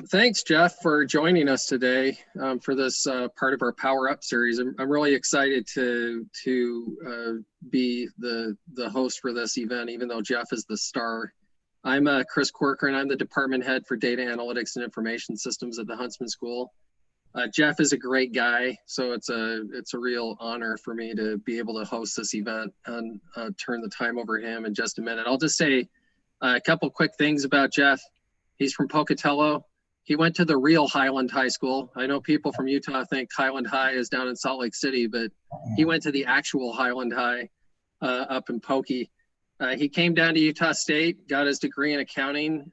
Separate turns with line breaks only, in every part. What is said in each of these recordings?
Thanks, Jeff, for joining us today for this part of our Power Up series. I'm really excited to be the host for this event, even though Jeff is the star. I'm Chris Corcoran. I'm the department head for data analytics and information systems at the Huntsman School. Jeff is a great guy, so it's a real honor for me to be able to host this event and turn the time over to him in just a minute. I'll just say a couple quick things about Jeff. He's from Pocatello. He went to the real Highland High School. I know people from Utah think Highland High is down in Salt Lake City, but he went to the actual Highland High up in Pokey. He came down to Utah State, got his degree in accounting,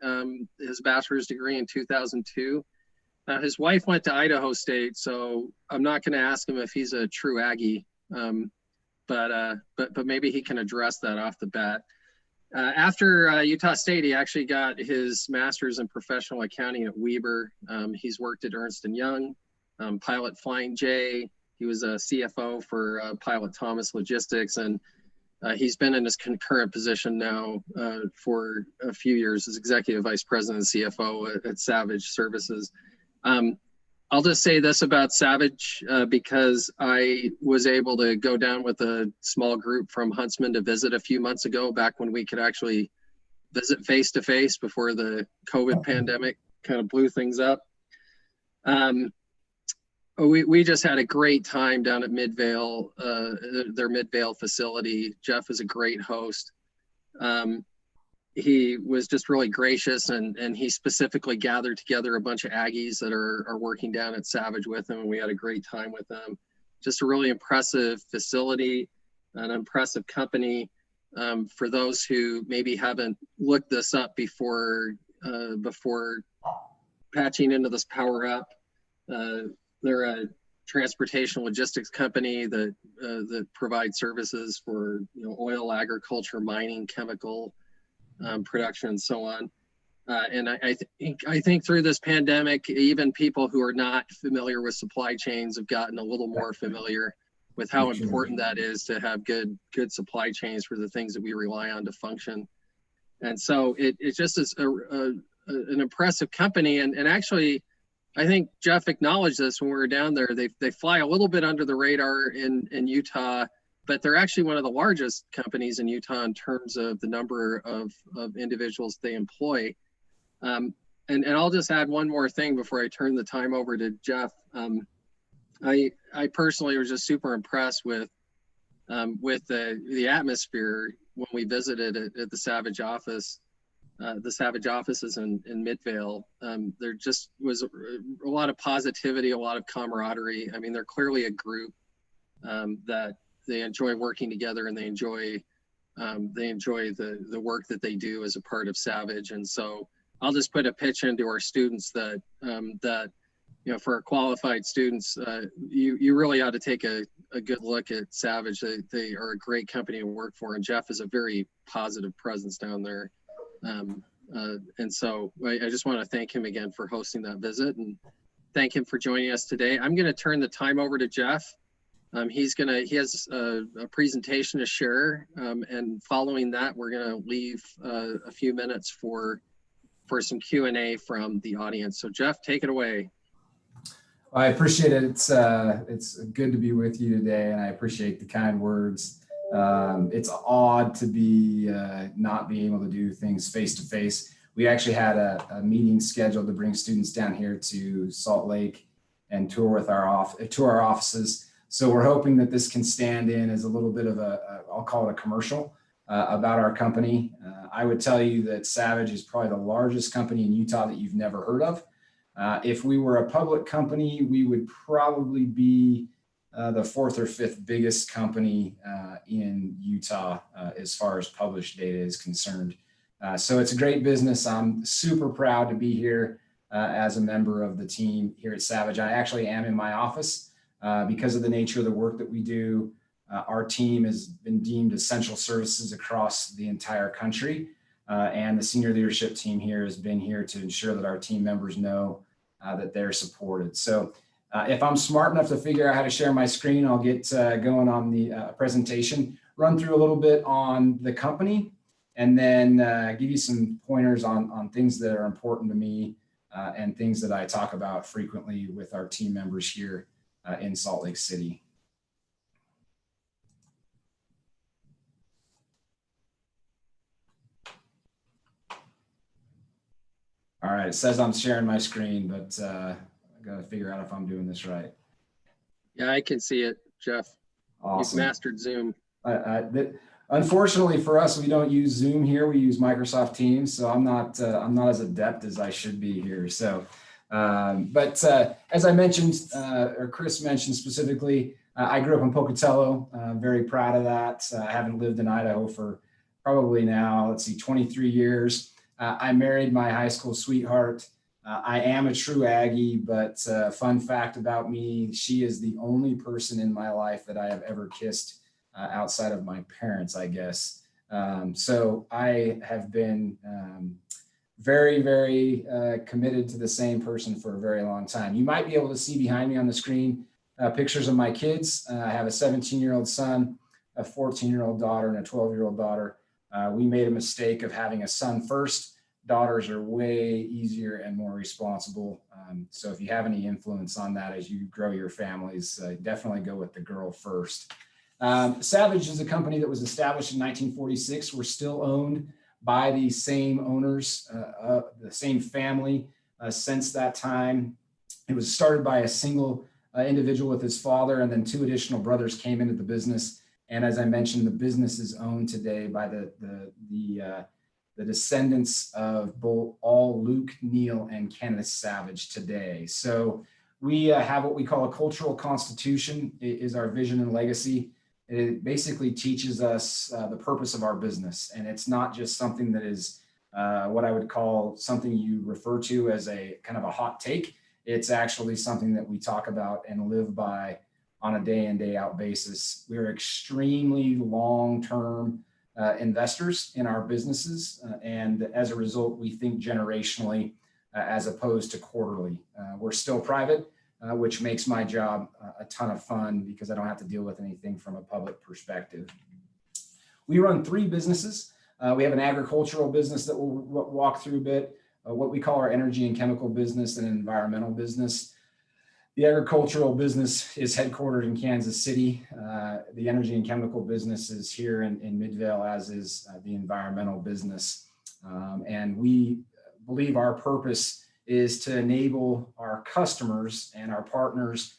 his bachelor's degree in 2002. His wife went to Idaho State, so I'm not going to ask him if he's a true Aggie, but maybe he can address that off the bat. After Utah State, he actually got his master's in professional accounting at Weber. He's worked at Ernst & Young, Pilot Flying J. He was a CFO for Pilot Thomas Logistics, and he's been in his concurrent position now for a few years as executive vice president and CFO at Savage Services. I'll just say this about Savage because I was able to go down with a small group from Huntsman to visit a few months ago, back when we could actually visit face-to-face before the COVID pandemic kind of blew things up. We just had a great time down at Midvale, their Midvale facility. Jeff is a great host. He was just really gracious, and he specifically gathered together a bunch of Aggies that are working down at Savage with him, and we had a great time with them. Just a really impressive facility, an impressive company. For those who maybe haven't looked this up before patching into this Power Up, they're a transportation logistics company that provides services for oil, agriculture, mining, chemical, production, and so on. And I think through this pandemic, even people who are not familiar with supply chains have gotten a little more familiar with how important that is to have good supply chains for the things that we rely on to function. And so it just is an impressive company. And actually, I think Jeff acknowledged this when we were down there. They fly a little bit under the radar in Utah, but they're actually one of the largest companies in Utah in terms of the number of individuals they employ. And I'll just add one more thing before I turn the time over to Jeff. I personally was just super impressed with the atmosphere when we visited at the Savage office, the Savage offices in Midvale. There just was a lot of positivity, a lot of camaraderie. I mean, they're clearly a group that they enjoy working together, and they enjoy the work that they do as a part of Savage. And so I'll just put a pitch into our students that for our qualified students, you really ought to take a good look at Savage. They are a great company to work for, and Jeff is a very positive presence down there. And so I just want to thank him again for hosting that visit, and thank him for joining us today. I'm going to turn the time over to Jeff. He has a presentation to share, and following that, we're going to leave a few minutes for some Q&A from the audience. So Jeff, take it away.
I appreciate it. It's good to be with you today, and I appreciate the kind words. It's odd to be not being able to do things face to face. We actually had a meeting scheduled to bring students down here to Salt Lake and tour our offices. So we're hoping that this can stand in as a little bit of I'll call it a commercial about our company. I would tell you that Savage is probably the largest company in Utah that you've never heard of. If we were a public company, we would probably be the fourth or fifth biggest company in Utah as far as published data is concerned. So it's a great business. I'm super proud to be here as a member of the team here at Savage. I actually am in my office. Because of the nature of the work that we do, our team has been deemed essential services across the entire country. And the senior leadership team here has been here to ensure that our team members know that they're supported. So if I'm smart enough to figure out how to share my screen, I'll get going on the presentation, run through a little bit on the company, and then give you some pointers on things that are important to me and things that I talk about frequently with our team members here in Salt Lake City. All right, it says I'm sharing my screen, but I got to figure out if I'm doing this right.
Yeah, I can see it, Jeff.
Awesome.
You've mastered Zoom.
Unfortunately for us, we don't use Zoom here. We use Microsoft Teams, so I'm not as adept as I should be here. So, but as I mentioned, or Chris mentioned specifically, I grew up in Pocatello. I'm very proud of that. I haven't lived in Idaho for probably now, let's see, 23 years. I married my high school sweetheart. I am a true Aggie, but fun fact about me, she is the only person in my life that I have ever kissed outside of my parents, I guess. So I have been very, very committed to the same person for a very long time. You might be able to see behind me on the screen pictures of my kids. I have a 17-year-old son, a 14-year-old daughter, and a 12-year-old daughter. We made a mistake of having a son first. Daughters are way easier and more responsible. So if you have any influence on that as you grow your families, definitely go with the girl first. Savage is a company that was established in 1946. We're still owned by the same owners, the same family since that time. It was started by a single individual with his father, and then 2 additional brothers came into the business. And as I mentioned, the business is owned today by the descendants of both Luke, Neil, and Kenneth Savage today. So we have what we call a cultural constitution. It is our vision and legacy. It basically teaches us the purpose of our business. And it's not just something that is what I would call something you refer to as a kind of a hot take. It's actually something that we talk about and live by on a day in, day out basis. We're extremely long-term investors in our businesses. And as a result, we think generationally as opposed to quarterly. We're still private, which makes my job a ton of fun because I don't have to deal with anything from a public perspective. We run 3 businesses. We have an agricultural business that we'll walk through a bit, what we call our energy and chemical business and environmental business. The agricultural business is headquartered in Kansas City. The energy and chemical business is here in Midvale, as is the environmental business. And we believe our purpose is to enable our customers and our partners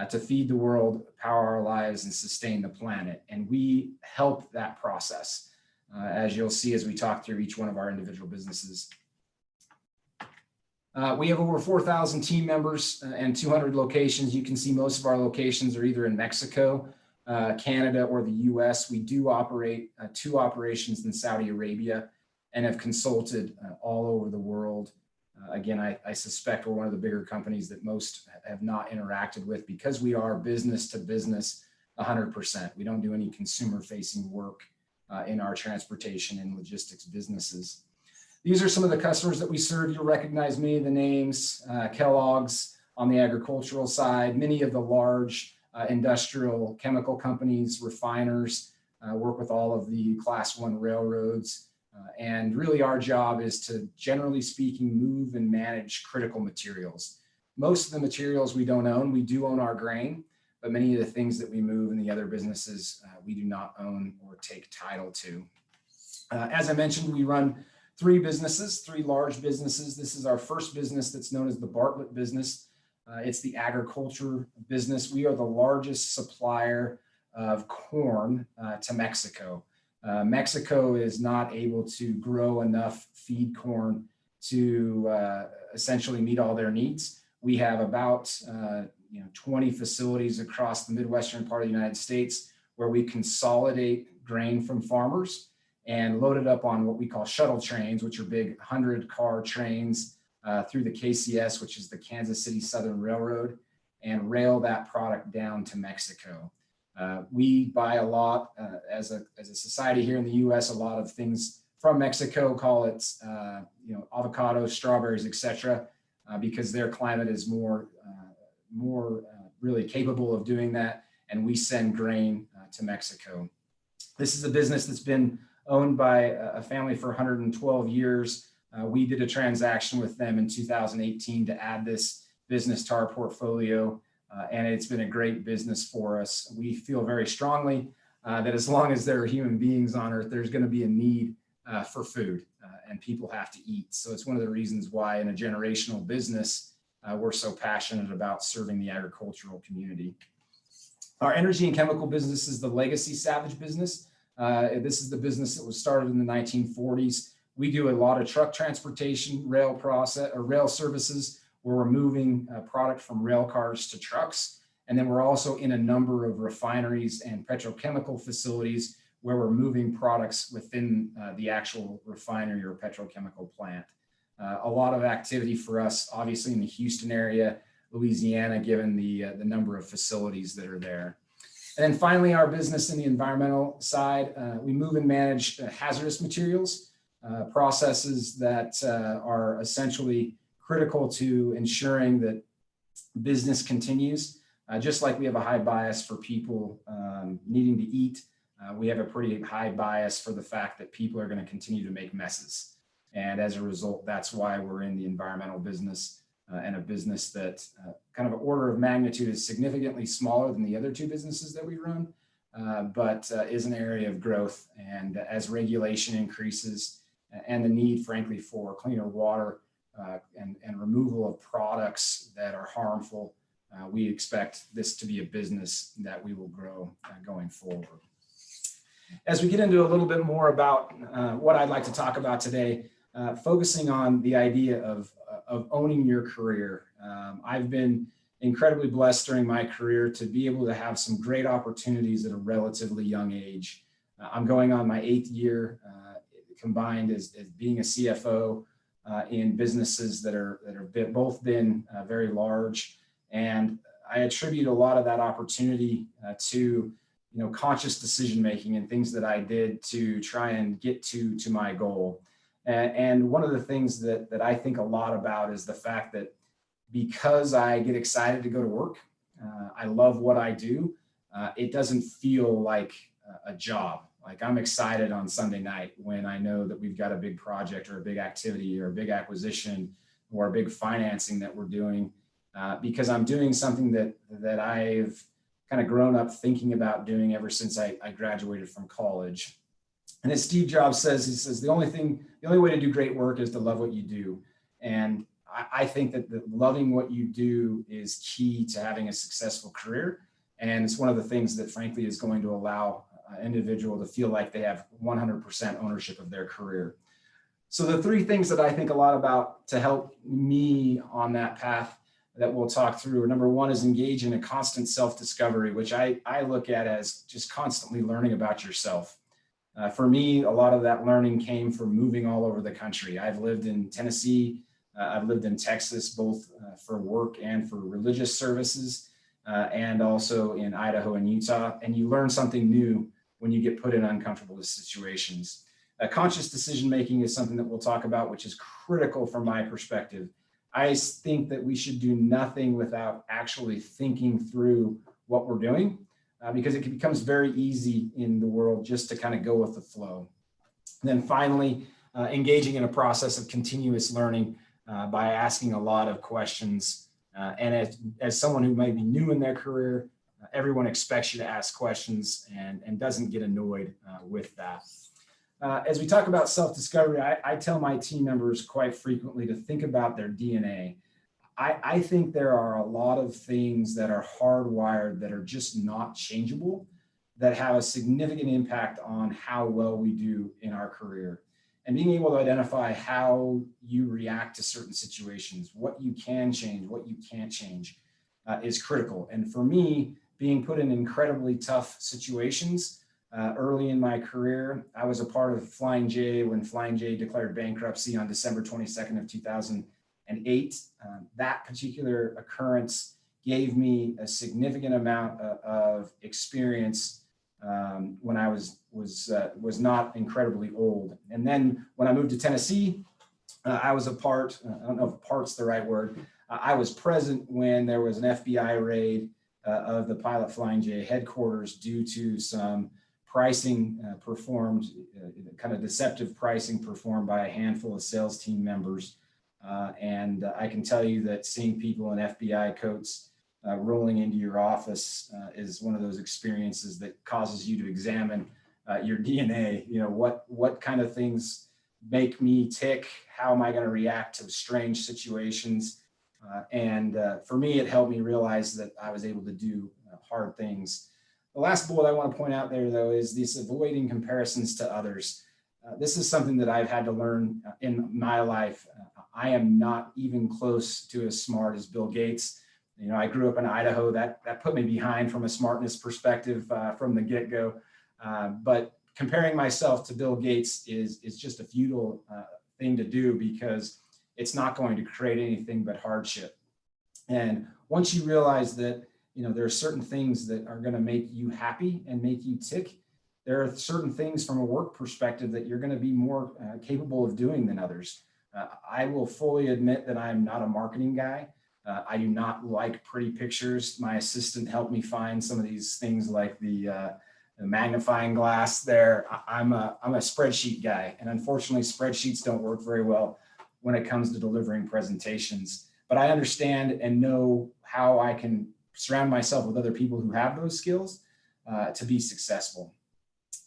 to feed the world, power our lives, and sustain the planet. And we help that process, as you'll see as we talk through each one of our individual businesses. We have over 4,000 team members and 200 locations. You can see most of our locations are either in Mexico, Canada, or the US. We do operate 2 operations in Saudi Arabia and have consulted all over the world. Again, I suspect we're one of the bigger companies that most have not interacted with because we are business to business 100%. We don't do any consumer facing work in our transportation and logistics businesses. These are some of the customers that we serve. You'll recognize many of the names, Kellogg's on the agricultural side, many of the large industrial chemical companies, refiners, work with all of the Class 1 railroads. And really our job is to, generally speaking, move and manage critical materials. Most of the materials we don't own. We do own our grain, but many of the things that we move in the other businesses, we do not own or take title to. As I mentioned, we run 3 businesses, 3 large businesses. This is our first business that's known as the Bartlett business. It's the agriculture business. We are the largest supplier of corn to Mexico. Mexico is not able to grow enough feed corn to essentially meet all their needs. We have about 20 facilities across the Midwestern part of the United States where we consolidate grain from farmers and load it up on what we call shuttle trains, which are big 100-car trains through the KCS, which is the Kansas City Southern Railroad, and rail that product down to Mexico. We buy a lot as a society here in the U.S., a lot of things from Mexico, call it avocados, strawberries, etc., because their climate is more really capable of doing that, and we send grain to Mexico. This is a business that's been owned by a family for 112 years. We did a transaction with them in 2018 to add this business to our portfolio, and it's been a great business for us. We feel very strongly that as long as there are human beings on earth, there's going to be a need for food, and people have to eat. So it's one of the reasons why in a generational business, we're so passionate about serving the agricultural community. Our energy and chemical business is the legacy Savage business. This is the business that was started in the 1940s. We do a lot of truck transportation, rail services, where we're moving product from rail cars to trucks. And then we're also in a number of refineries and petrochemical facilities where we're moving products within the actual refinery or petrochemical plant. A lot of activity for us, obviously in the Houston area, Louisiana, given the number of facilities that are there. And then finally, our business in the environmental side, we move and manage hazardous materials, processes that are essentially critical to ensuring that business continues. Just like we have a high bias for people needing to eat, we have a pretty high bias for the fact that people are going to continue to make messes. And as a result, that's why we're in the environmental business, and a business that kind of an order of magnitude is significantly smaller than the other two businesses that we run, but is an area of growth. And as regulation increases and the need, frankly, for cleaner water and removal of products that are harmful, we expect this to be a business that we will grow going forward. As we get into a little bit more about what I'd like to talk about today, focusing on the idea of owning your career. I've been incredibly blessed during my career to be able to have some great opportunities at a relatively young age. I'm going on my 8th year combined as being a CFO in businesses that are both been very large. And I attribute a lot of that opportunity to conscious decision making and things that I did to try and get to my goal. And one of the things that I think a lot about is the fact that because I get excited to go to work, I love what I do, it doesn't feel like a job. Like I'm excited on Sunday night when I know that we've got a big project or a big activity or a big acquisition or a big financing that we're doing, because I'm doing something that I've kind of grown up thinking about doing ever since I graduated from college. And as Steve Jobs says, he says, the only way to do great work is to love what you do. And I think that loving what you do is key to having a successful career. And it's one of the things that frankly is going to allow an individual to feel like they have 100% ownership of their career. So the 3 things that I think a lot about to help me on that path that we'll talk through are, number 1 is engage in a constant self-discovery, which I look at as just constantly learning about yourself. For me, a lot of that learning came from moving all over the country. I've lived in Tennessee, I've lived in Texas, both for work and for religious services, and also in Idaho and Utah. And you learn something new when you get put in uncomfortable situations. Conscious decision-making is something that we'll talk about, which is critical from my perspective. I think that we should do nothing without actually thinking through what we're doing. Because it becomes very easy in the world just to kind of go with the flow. And then finally, engaging in a process of continuous learning by asking a lot of questions. And as someone who might be new in their career, everyone expects you to ask questions and doesn't get annoyed with that. As we talk about self-discovery, I tell my team members quite frequently to think about their DNA. I think there are a lot of things that are hardwired that are just not changeable, that have a significant impact on how well we do in our career. And being able to identify how you react to certain situations, what you can change, what you can't change, is critical. And for me, being put in incredibly tough situations early in my career, I was a part of Flying J when Flying J declared bankruptcy on December 22nd of 2008. That particular occurrence gave me a significant amount of experience when I was not incredibly old. And then when I moved to Tennessee, I was a part, I don't know if part's the right word, I was present when there was an FBI raid of the Pilot Flying J headquarters due to some pricing performed, kind of deceptive pricing performed by a handful of sales team members. And I can tell you that seeing people in FBI coats rolling into your office is one of those experiences that causes you to examine your DNA. You know, what kind of things make me tick? How am I going to react to strange situations? And for me, it helped me realize that I was able to do hard things. The last bullet I want to point out there, though, is this avoiding comparisons to others. This is something that I've had to learn in my life. I am not even close to as smart as Bill Gates. You know, I grew up in Idaho. That put me behind from a smartness perspective from the get-go. But comparing myself to Bill Gates is just a futile thing to do, because it's not going to create anything but hardship. And once you realize that, you know, there are certain things that are going to make you happy and make you tick, there are certain things from a work perspective that you're going to be more capable of doing than others. I will fully admit that I'm not a marketing guy. I do not like pretty pictures. My assistant helped me find some of these things like the magnifying glass there. I'm a spreadsheet guy, and unfortunately spreadsheets don't work very well when it comes to delivering presentations. But I understand and know how I can surround myself with other people who have those skills to be successful.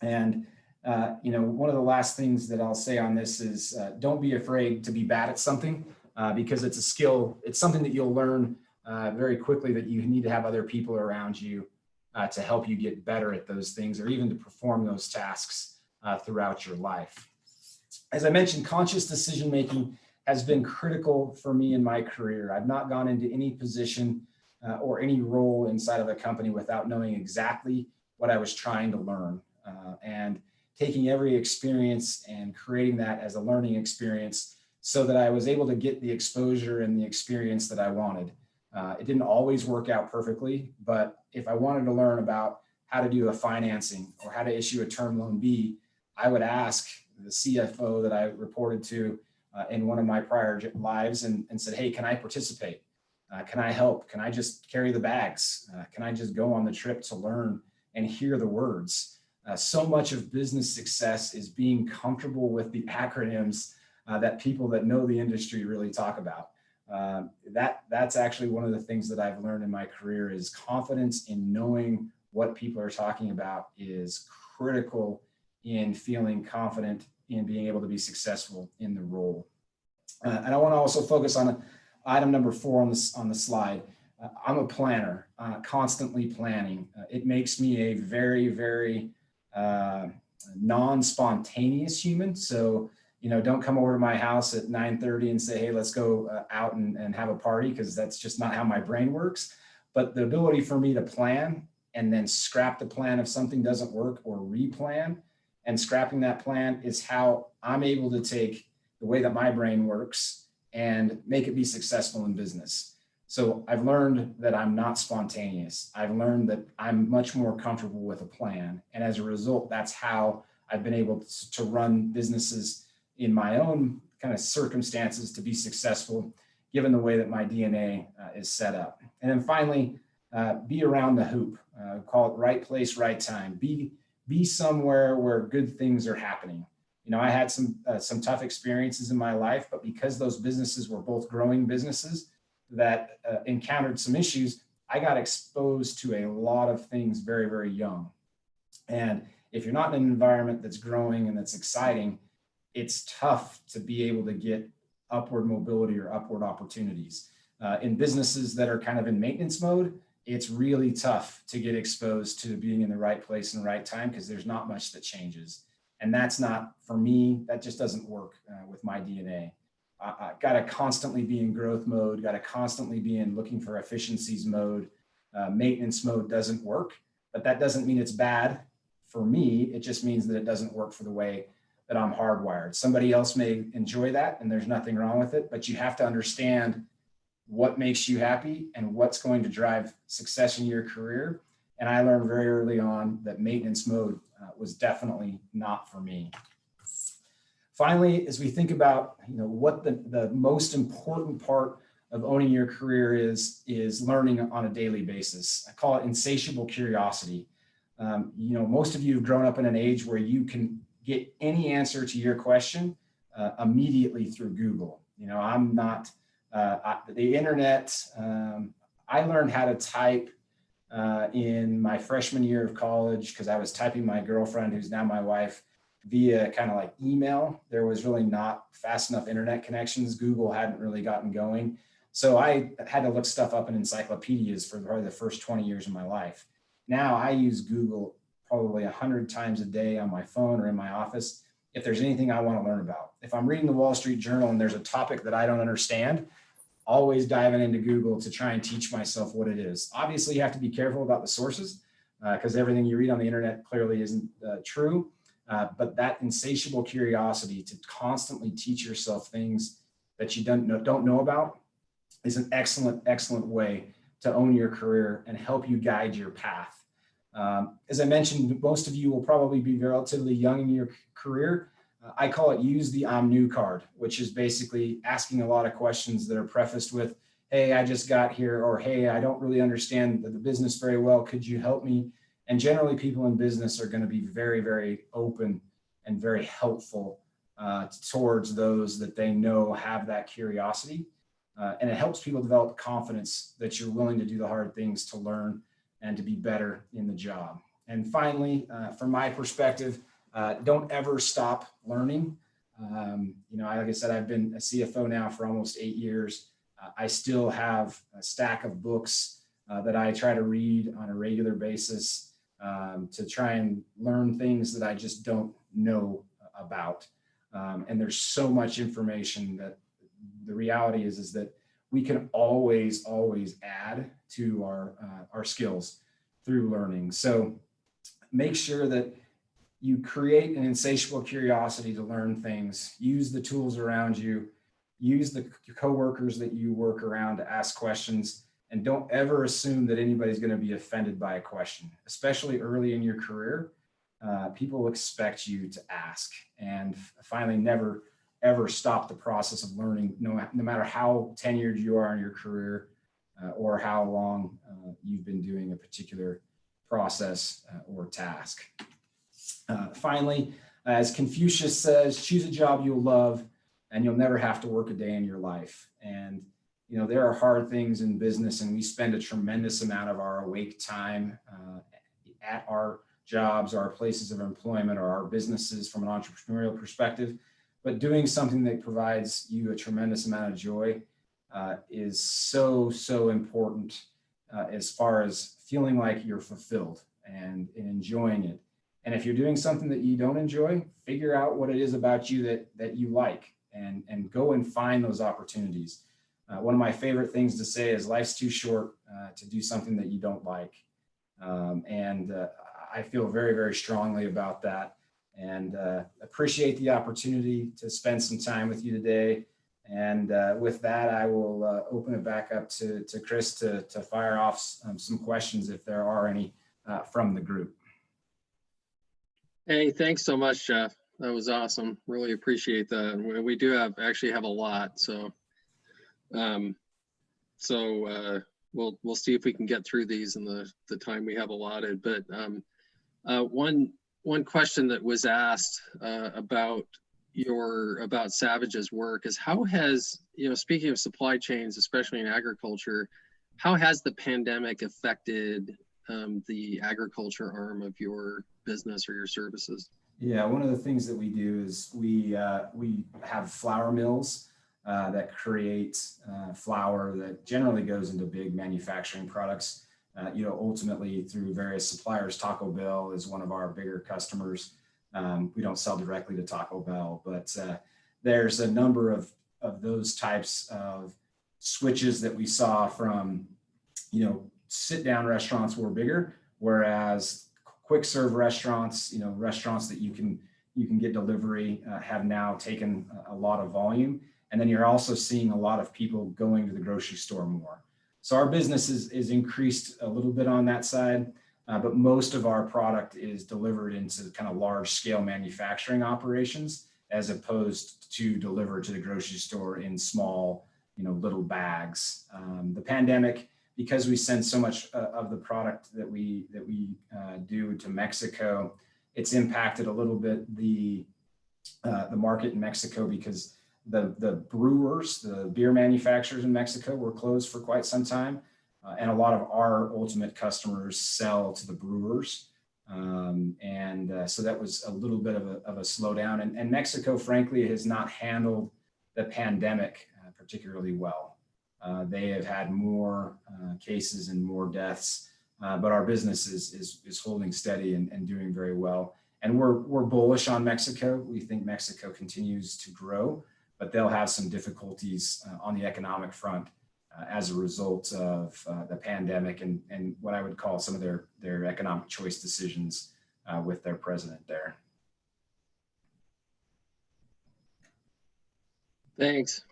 And you know, one of the last things that I'll say on this is don't be afraid to be bad at something, because it's a skill. It's something that you'll learn very quickly, that you need to have other people around you to help you get better at those things, or even to perform those tasks throughout your life. As I mentioned, conscious decision-making has been critical for me in my career. I've not gone into any position or any role inside of a company without knowing exactly what I was trying to learn, and taking every experience and creating that as a learning experience so that I was able to get the exposure and the experience that I wanted. It didn't always work out perfectly, but if I wanted to learn about how to do a financing or how to issue a term loan B, I would ask the CFO that I reported to in one of my prior lives and said, hey, can I participate? Can I help? Can I just carry the bags? Can I just go on the trip to learn and hear the words? So much of business success is being comfortable with the acronyms that people that know the industry really talk about. That's actually one of the things that I've learned in my career, is confidence in knowing what people are talking about is critical in feeling confident in being able to be successful in the role. And I want to also focus on item number 4 on the slide. I'm a planner, constantly planning. It makes me a very, very non-spontaneous human. So, you know, don't come over to my house at 9:30 and say, hey, let's go out and have a party, because that's just not how my brain works. But the ability for me to plan and then scrap the plan if something doesn't work, or replan, and scrapping that plan is how I'm able to take the way that my brain works and make it be successful in business. So I've learned that I'm not spontaneous. I've learned that I'm much more comfortable with a plan. And as a result, that's how I've been able to run businesses in my own kind of circumstances to be successful, given the way that my DNA is set up. And then finally, be around the hoop. Call it right place, right time. Be somewhere where good things are happening. You know, I had some tough experiences in my life, but because those businesses were both growing businesses that encountered some issues, I got exposed to a lot of things very, very young. And if you're not in an environment that's growing and that's exciting, it's tough to be able to get upward mobility or upward opportunities. In businesses that are kind of in maintenance mode, it's really tough to get exposed to being in the right place and the right time, because there's not much that changes. And that's not, for me, that just doesn't work with my DNA. I got to constantly be in growth mode, got to constantly be in looking for efficiencies mode. Maintenance mode doesn't work, but that doesn't mean it's bad for me. It just means that it doesn't work for the way that I'm hardwired. Somebody else may enjoy that, and there's nothing wrong with it, but you have to understand what makes you happy and what's going to drive success in your career. And I learned very early on that maintenance mode was definitely not for me. Finally, as we think about, you know, what the most important part of owning your career is learning on a daily basis. I call it insatiable curiosity. Most of you have grown up in an age where you can get any answer to your question immediately through Google. I'm not, the internet, I learned how to type in my freshman year of college because I was typing my girlfriend, who's now my wife, via kind of like email. There was really not fast enough internet connections. Google hadn't really gotten going. So I had to look stuff up in encyclopedias for probably the first 20 years of my life. Now I use Google probably 100 times a day on my phone or in my office if there's anything I want to learn about. If I'm reading the Wall Street Journal and there's a topic that I don't understand, always diving into Google to try and teach myself what it is. Obviously, you have to be careful about the sources because everything you read on the internet clearly isn't true. But that insatiable curiosity to constantly teach yourself things that you don't know about is an excellent way to own your career and help you guide your path. As I mentioned, most of you will probably be relatively young in your career. I call it use the I'm new card, which is basically asking a lot of questions that are prefaced with, hey, I just got here, or hey, I don't really understand the business very well. Could you help me? And generally people in business are going to be very, very open and very helpful towards those that they know have that curiosity. And it helps people develop confidence that you're willing to do the hard things to learn and to be better in the job. And finally, from my perspective, don't ever stop learning. Like I said, I've been a CFO now for almost 8 years. I still have a stack of books that I try to read on a regular basis to try and learn things that I just don't know about. And there's so much information that the reality is that we can always add to our skills through learning. So make sure that you create an insatiable curiosity to learn things, use the tools around you, use the coworkers that you work around to ask questions, and don't ever assume that anybody's going to be offended by a question, especially early in your career. People expect you to ask. And finally, never ever stop the process of learning, no matter how tenured you are in your career or how long you've been doing a particular process or task. Finally, as Confucius says, choose a job you'll love and you'll never have to work a day in your life. And there are hard things in business, and we spend a tremendous amount of our awake time at our jobs, our places of employment, or our businesses from an entrepreneurial perspective. But doing something that provides you a tremendous amount of joy is so important as far as feeling like you're fulfilled and enjoying it. And if you're doing something that you don't enjoy, figure out what it is about you that you like and go and find those opportunities. One of my favorite things to say is life's too short to do something that you don't like. I feel very, very strongly about that. And appreciate the opportunity to spend some time with you today. And with that, I will open it back up to Chris to fire off some questions if there are any from the group.
Hey, thanks so much, Jeff. That was awesome. Really appreciate that. We do actually have a lot, so we'll see if we can get through these in the time we have allotted. But one question that was asked about Savage's work is how has, speaking of supply chains, especially in agriculture, how has the pandemic affected the agriculture arm of your business or your services?
Yeah, one of the things that we do is we have flour mills that create flour that generally goes into big manufacturing products. Ultimately through various suppliers. Taco Bell is one of our bigger customers. We don't sell directly to Taco Bell, but there's a number of those types of switches that we saw from, sit-down restaurants were bigger, whereas quick serve restaurants, restaurants that you can get delivery have now taken a lot of volume. And then you're also seeing a lot of people going to the grocery store more. So our business is increased a little bit on that side, but most of our product is delivered into kind of large scale manufacturing operations, as opposed to delivered to the grocery store in small, little bags. The pandemic, because we send so much of the product that we do to Mexico, it's impacted a little bit the market in Mexico, because the brewers, the beer manufacturers in Mexico were closed for quite some time. And a lot of our ultimate customers sell to the brewers. So that was a little bit of a slowdown. And Mexico, frankly, has not handled the pandemic particularly well. They have had more cases and more deaths, but our business is holding steady and doing very well. And we're bullish on Mexico. We think Mexico continues to grow, but they'll have some difficulties on the economic front as a result of the pandemic and what I would call some of their economic choice decisions with their president there.
Thanks.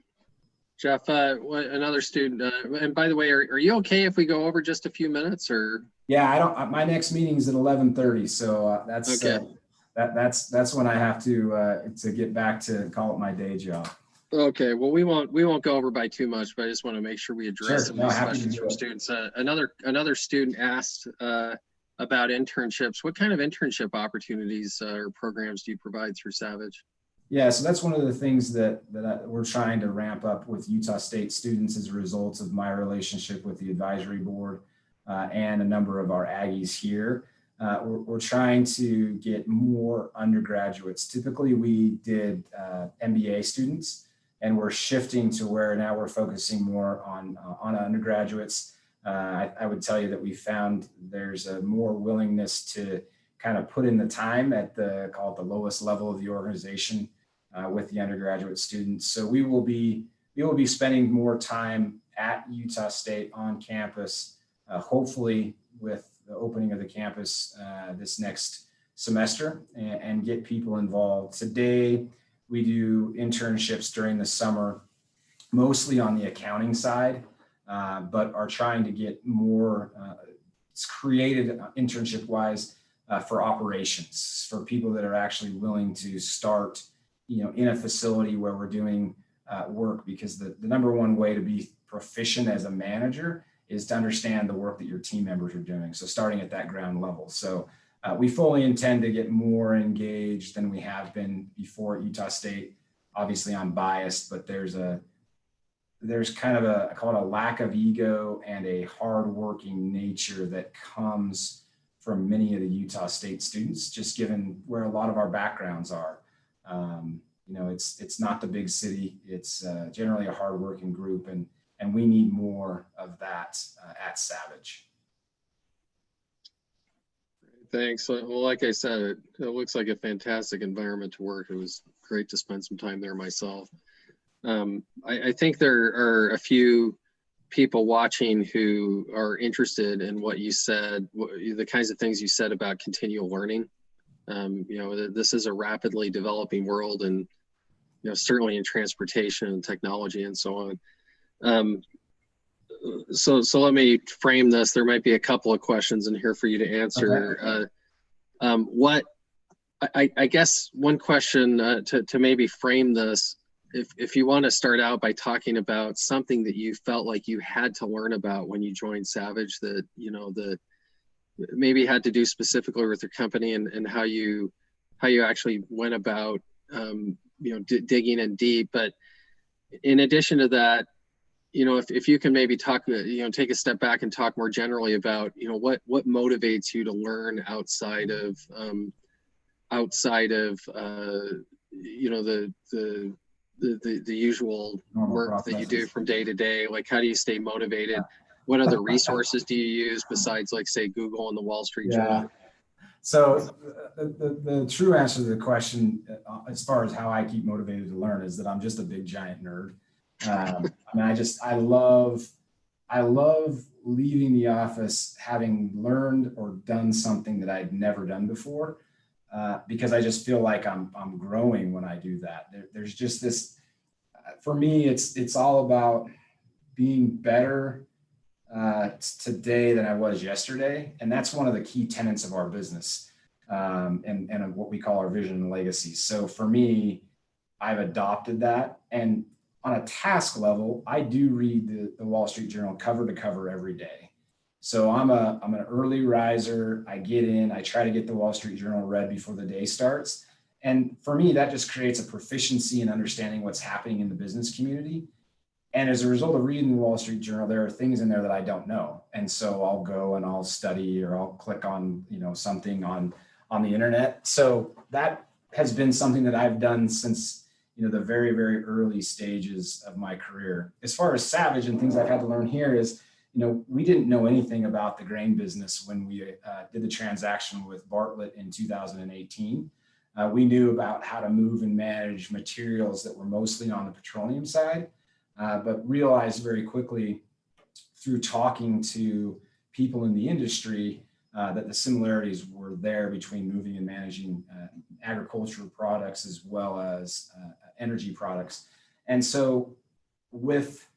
Jeff, another student, and by the way, are you okay if we go over just a few minutes, or?
Yeah, I don't. My next meeting's at 11:30, so that's okay. That's when I have to get back to call it my day job. Okay.
Well, we won't go over by too much, but I just want to make sure we address some of these questions from students. Another student asked about internships. What kind of internship opportunities or programs do you provide through Savage?
Yeah, so that's one of the things that we're trying to ramp up with Utah State students as a result of my relationship with the advisory board and a number of our Aggies here. We're trying to get more undergraduates. Typically, we did MBA students, and we're shifting to where now we're focusing more on undergraduates. I would tell you that we found there's a more willingness to kind of put in the time at the lowest level of the organization with the undergraduate students. So we will be spending more time at Utah State on campus, hopefully with the opening of the campus this next semester, and get people involved. Today, we do internships during the summer, mostly on the accounting side, but are trying to get more created internship-wise for operations, for people that are actually willing to start, in a facility where we're doing work, because the number one way to be proficient as a manager is to understand the work that your team members are doing. So starting at that ground level. So we fully intend to get more engaged than we have been before at Utah State. Obviously I'm biased, but there's kind of I call it a lack of ego and a hardworking nature that comes from many of the Utah State students, just given where a lot of our backgrounds are. It's not the big city. It's generally a hardworking group, and we need more of that at Savage.
Thanks. Well, like I said, it looks like a fantastic environment to work. It was great to spend some time there myself. I think there are a few people watching who are interested in what you said, the kinds of things you said about continual learning. This is a rapidly developing world, and certainly in transportation and technology and so on. So let me frame this. There might be a couple of questions in here for you to answer. Okay. I guess one question to maybe frame this, if you want to start out by talking about something that you felt like you had to learn about when you joined Savage, that maybe had to do specifically with your company, and how you actually went about digging in deep. But in addition to that, if you can maybe talk, take a step back and talk more generally about what motivates you to learn outside of the usual work that you do from day to day. Like, how do you stay motivated? What other resources do you use besides, like, say, Google and the Wall Street Journal?
So the true answer to the question, as far as how I keep motivated to learn, is that I'm just a big giant nerd. I love leaving the office having learned or done something that I'd never done before, because I just feel like I'm growing when I do that. There's just this, for me, it's all about being better today than I was yesterday. And that's one of the key tenets of our business, and of what we call our vision and legacy. So for me, I've adopted that. And on a task level, I do read the Wall Street Journal cover to cover every day. So I'm an early riser. I get in, I try to get the Wall Street Journal read before the day starts. And for me, that just creates a proficiency in understanding what's happening in the business community. And as a result of reading the Wall Street Journal, there are things in there that I don't know. And so I'll go and I'll study, or I'll click on, something on the internet. So that has been something that I've done since, the very, very early stages of my career. As far as Savage and things I've had to learn here is, we didn't know anything about the grain business when we did the transaction with Bartlett in 2018. We knew about how to move and manage materials that were mostly on the petroleum side, but realized very quickly through talking to people in the industry that the similarities were there between moving and managing agricultural products as well as energy products. And so with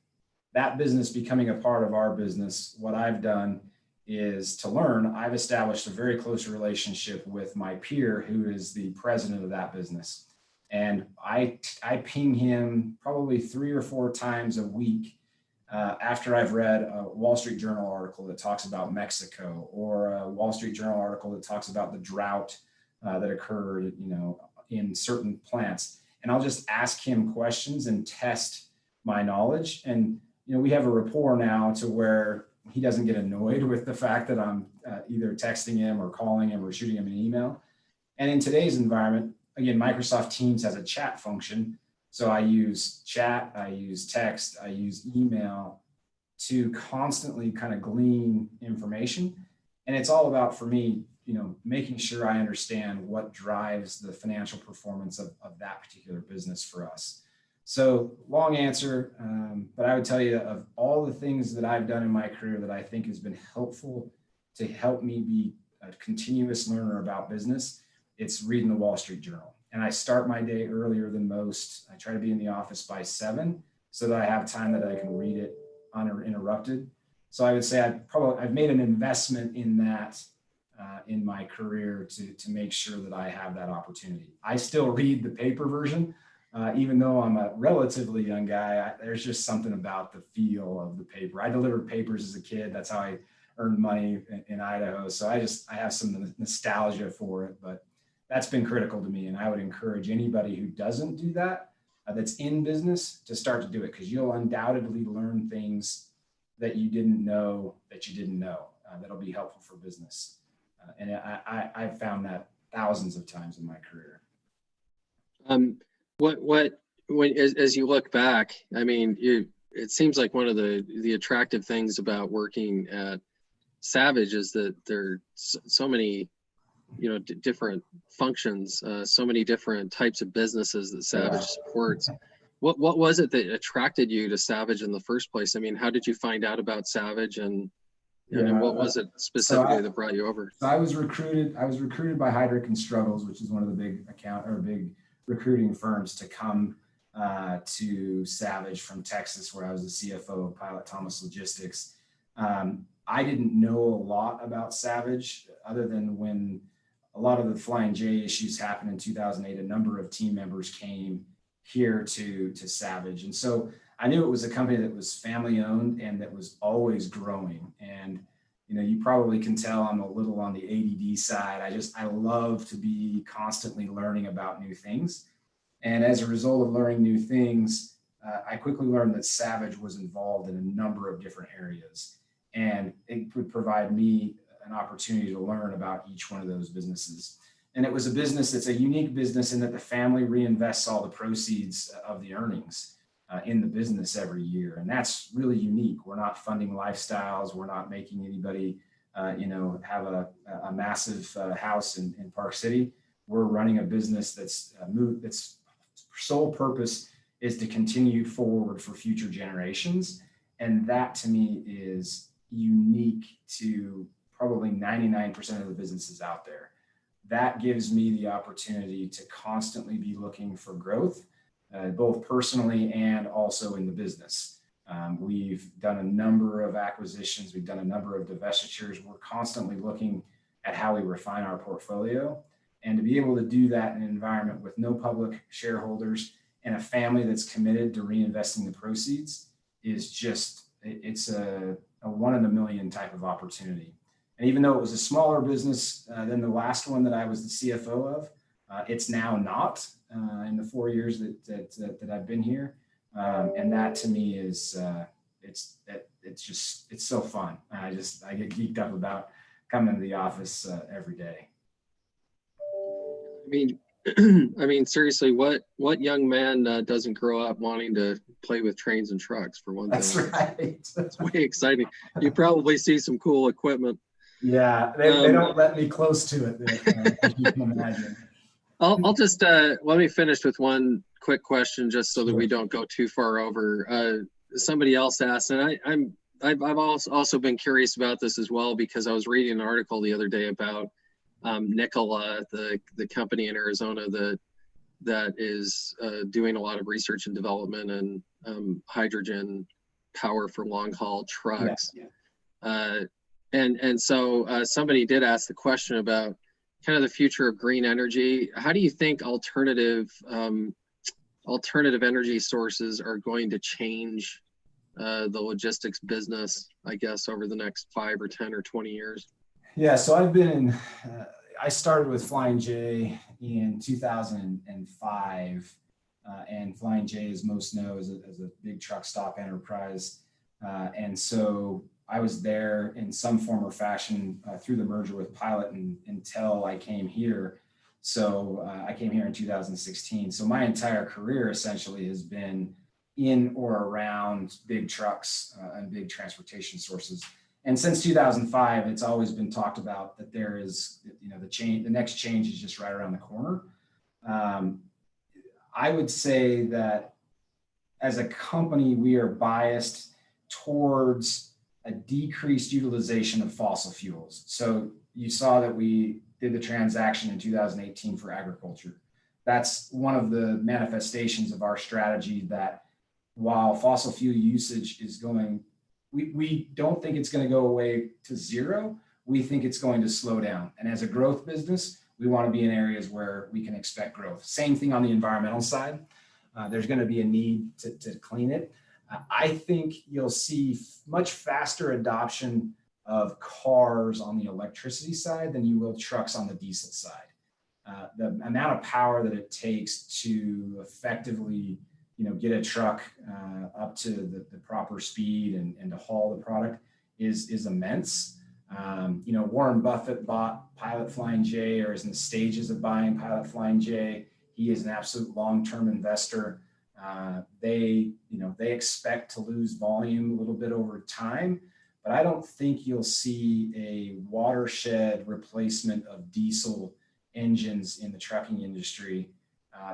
that business becoming a part of our business, what I've done is to learn. I've established a very close relationship with my peer, who is the president of that business. And I ping him probably 3 or 4 times a week after I've read a Wall Street Journal article that talks about Mexico, or a Wall Street Journal article that talks about the drought that occurred, in certain plants. And I'll just ask him questions and test my knowledge. And, we have a rapport now to where he doesn't get annoyed with the fact that I'm either texting him or calling him or shooting him an email. And in today's environment, again, Microsoft Teams has a chat function. So I use chat, I use text, I use email to constantly kind of glean information. And it's all about, for me, making sure I understand what drives the financial performance of that particular business for us. So long answer, but I would tell you, of all the things that I've done in my career that I think has been helpful to help me be a continuous learner about business, it's reading the Wall Street Journal. And I start my day earlier than most. I try to be in the office by 7 so that I have time that I can read it uninterrupted. So I would say I've made an investment in that in my career to make sure that I have that opportunity. I still read the paper version. Even though I'm a relatively young guy, there's just something about the feel of the paper. I delivered papers as a kid. That's how I earned money in Idaho. So I have some nostalgia for it, but that's been critical to me. And I would encourage anybody who doesn't do that, that's in business, to start to do it, because you'll undoubtedly learn things that you didn't know that'll be helpful for business. And I've found that thousands of times in my career.
As you look back, I mean, it seems like one of the attractive things about working at Savage is that there are so many, different functions, so many different types of businesses that Savage supports. What was it that attracted you to Savage in the first place? I mean, how did you find out about Savage, and what was it specifically that brought you over?
So I was recruited by Heidrick and Struggles, which is one of the big recruiting firms, to come to Savage from Texas, where I was the CFO of Pilot Thomas Logistics. I didn't know a lot about Savage other than when a lot of the Flying J issues happened in 2008, a number of team members came here to Savage. And so I knew it was a company that was family owned and that was always growing. And, you probably can tell I'm a little on the ADD side. I love to be constantly learning about new things. And as a result of learning new things, I quickly learned that Savage was involved in a number of different areas. And it would provide me an opportunity to learn about each one of those businesses. And it was a business that's a unique business in that the family reinvests all the proceeds of the earnings in the business every year. And that's really unique. We're not funding lifestyles. We're not making anybody, have a massive house in Park City. We're running a business that's sole purpose is to continue forward for future generations. And that to me is unique to probably 99% of the businesses out there. That gives me the opportunity to constantly be looking for growth, both personally and also in the business. We've done a number of acquisitions. We've done a number of divestitures. We're constantly looking at how we refine our portfolio. And to be able to do that in an environment with no public shareholders and a family that's committed to reinvesting the proceeds is just, it's a 1 in a million type of opportunity. And even though it was a smaller business than the last one that I was the CFO of, it's now not in the 4 years that I've been here. And that to me is, it's so fun. I get geeked up about coming to the office every day.
I mean, seriously, what young man doesn't grow up wanting to play with trains and trucks, for one thing?
That's right.
It's way exciting. You probably see some cool equipment.
Yeah, they don't let me close to it, as you can imagine.
I'll just let me finish with one quick question, just so that we don't go too far over. Somebody else asked, and I've also been curious about this as well, because I was reading an article the other day about Nikola, the company in Arizona that is doing a lot of research and development and hydrogen power for long haul trucks. Yeah. And so somebody did ask the question about kind of the future of green energy. How do you think alternative energy sources are going to change the logistics business, I guess, over the next 5 or 10 or 20 years?
Yeah, so I started with Flying J in 2005, and Flying J, as most know, is a big truck stop enterprise. And so I was there in some form or fashion through the merger with Pilot until I came here. So I came here in 2016. So my entire career essentially has been in or around big trucks and big transportation sources. And since 2005, it's always been talked about that there is, the next change is just right around the corner. I would say that as a company, we are biased towards a decreased utilization of fossil fuels. So you saw that we did the transaction in 2018 for agriculture. That's one of the manifestations of our strategy, that while fossil fuel usage is going, we don't think it's going to go away to zero. We think it's going to slow down. And as a growth business, we want to be in areas where we can expect growth. Same thing on the environmental side. There's going to be a need to clean it. I think you'll see much faster adoption of cars on the electricity side than you will trucks on the diesel side. The amount of power that it takes to effectively, get a truck up to the proper speed and to haul the product is immense. Warren Buffett bought Pilot Flying J, or is in the stages of buying Pilot Flying J. He is an absolute long-term investor. They expect to lose volume a little bit over time, but I don't think you'll see a watershed replacement of diesel engines in the trucking industry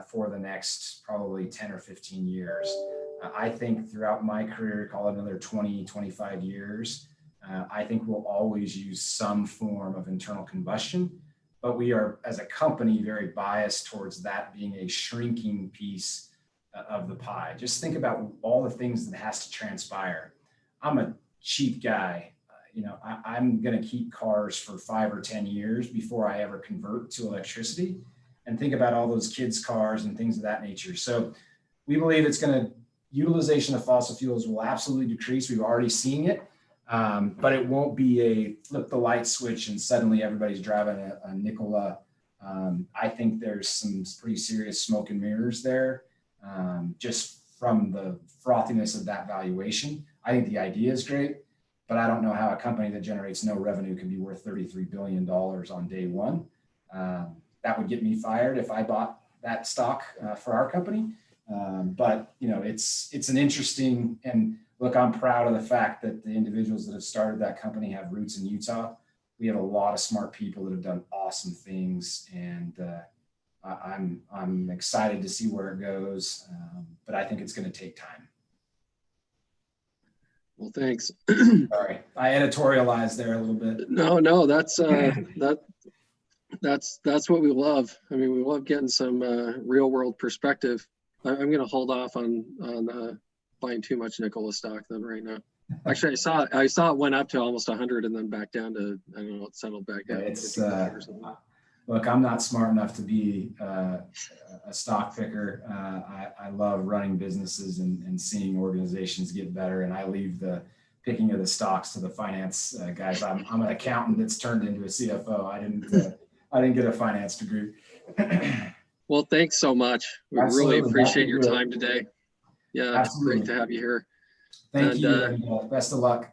for the next probably 10 or 15 years. I think throughout my career, call it another 20, 25 years, I think we'll always use some form of internal combustion, but we are, as a company, very biased towards that being a shrinking piece of the pie. Just think about all the things that has to transpire. I'm a cheap guy. I'm going to keep cars for 5 or 10 years before I ever convert to electricity, and think about all those kids' cars and things of that nature. So we believe utilization of fossil fuels will absolutely decrease. We've already seen it, but it won't be a flip the light switch and suddenly everybody's driving a Nikola. I think there's some pretty serious smoke and mirrors there, just from the frothiness of that valuation. I think the idea is great, but I don't know how a company that generates no revenue can be worth $33 billion on day one. That would get me fired if I bought that stock for our company. But it's an interesting, and look, I'm proud of the fact that the individuals that have started that company have roots in Utah. We have a lot of smart people that have done awesome things, and I'm excited to see where it goes. But I think it's going to take time.
Well, thanks.
Sorry, I editorialized there a little bit.
No, that's what we love. I mean, we love getting some real world perspective. I'm going to hold off on buying too much Nikola stock then right now. Actually, I saw it went up to almost 100 and then back down to, I don't know, it settled back down.
It's look, I'm not smart enough to be a stock picker. I love running businesses and seeing organizations get better. And I leave the picking of the stocks to the finance guys. I'm an accountant that's turned into a CFO. I didn't get a finance degree.
Well, thanks so much. We
Absolutely.
really appreciate your time today. Yeah,
Absolutely.
great to have you here.
Thank you, and best of luck.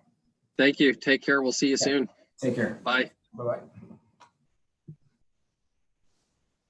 Thank you. Take care. We'll see you soon.
Take care.
Bye.
Bye-bye.